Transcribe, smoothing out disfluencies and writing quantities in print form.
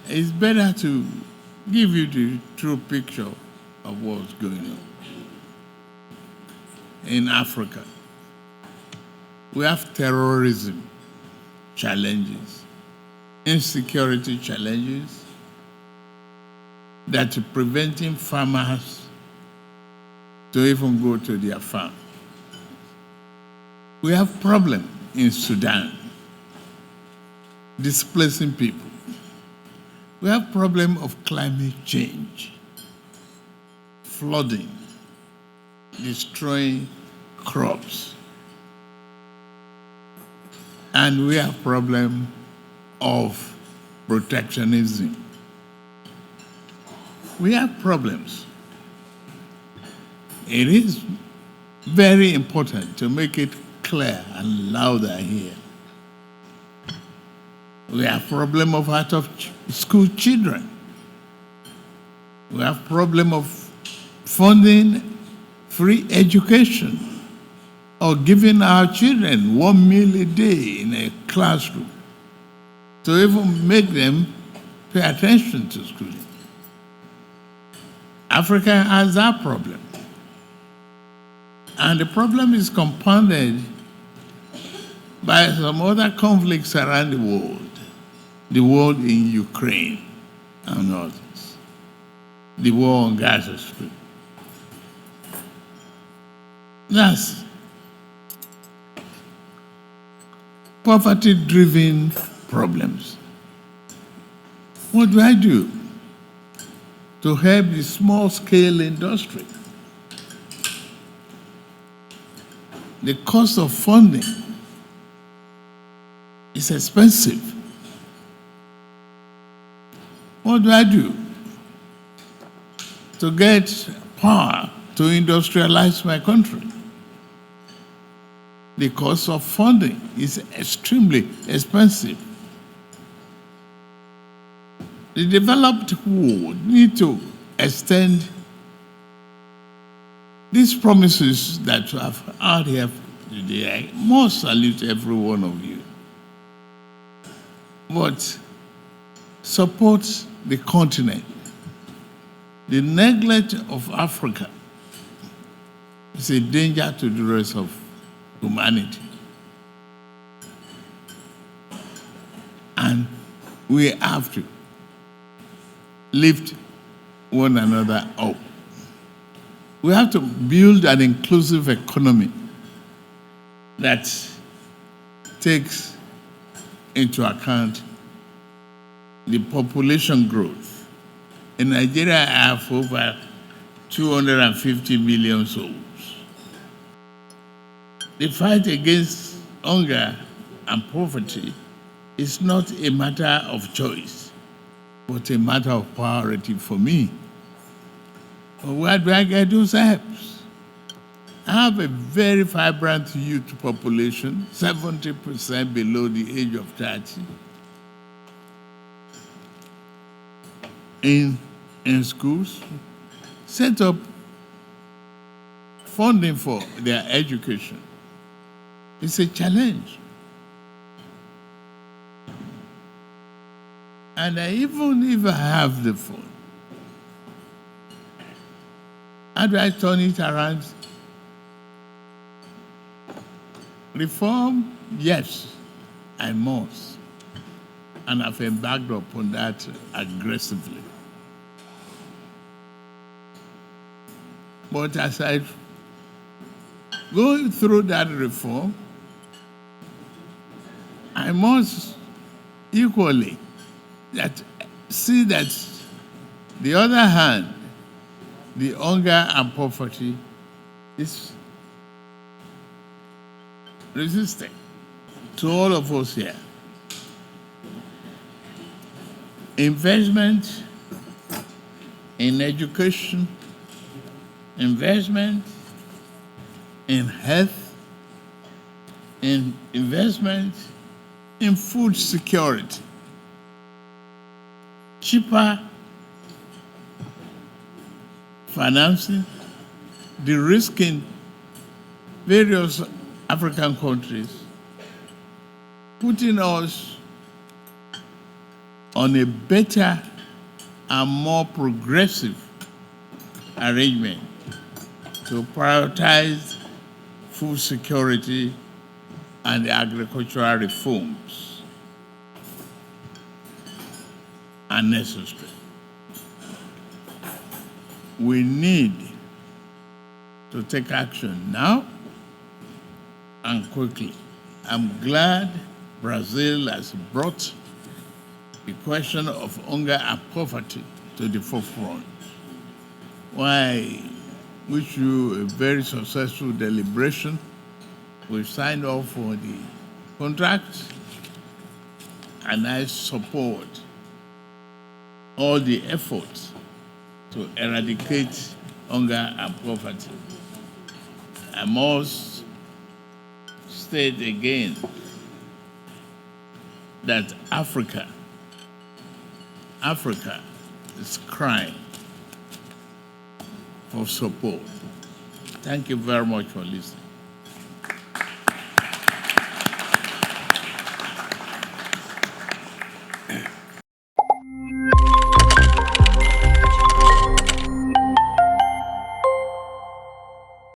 it's better to give you the true picture of what's going on. In Africa, we have terrorism challenges, insecurity challenges that are preventing farmers to even go to their farm. We have problem in Sudan, displacing people. We have problem of climate change, flooding, destroying crops. And we have problem of protectionism. We have problems. It is very important to make it clear and louder here. We have problem of out of school children. We have problem of funding free education or giving our children 1 meal a day in a classroom to even make them pay attention to schooling. Africa has that problem. And the problem is compounded by some other conflicts around the world in Ukraine and others, the war on Gaza Strip. That's poverty-driven problems. What do I do to help the small-scale industry? The cost of funding is expensive. What do I do to get power to industrialize my country? The cost of funding is extremely expensive. The developed world need to extend these promises that you have out here today. I must salute every one of you. But support the continent. The neglect of Africa is a danger to the rest of humanity. And we have to lift one another up. We have to build an inclusive economy that takes into account the population growth. In Nigeria, I have over 250 million souls. The fight against hunger and poverty is not a matter of choice, but a matter of priority for me. But where do I get those helps? I have a very vibrant youth population, 70% below the age of 30. In schools, set up funding for their education. It's a challenge. And even if I have the fund, how do I turn it around? Reform, yes, I must. And I've embarked upon that aggressively. But as I go through that reform, I must equally see that the other hand, the hunger and poverty is resisting to all of us here. Investment in education, investment in health, investment in food security, cheaper financing, the risk in various African countries, putting us on a better and more progressive arrangement to prioritize food security and agricultural reforms are necessary. We need to take action now and quickly. I'm glad Brazil has brought the question of hunger and poverty to the forefront. Why wish you a very successful deliberation. We've signed off for the contract, and I support all the efforts to eradicate hunger and poverty. I must state again that Africa is crying for support. Thank you very much for listening.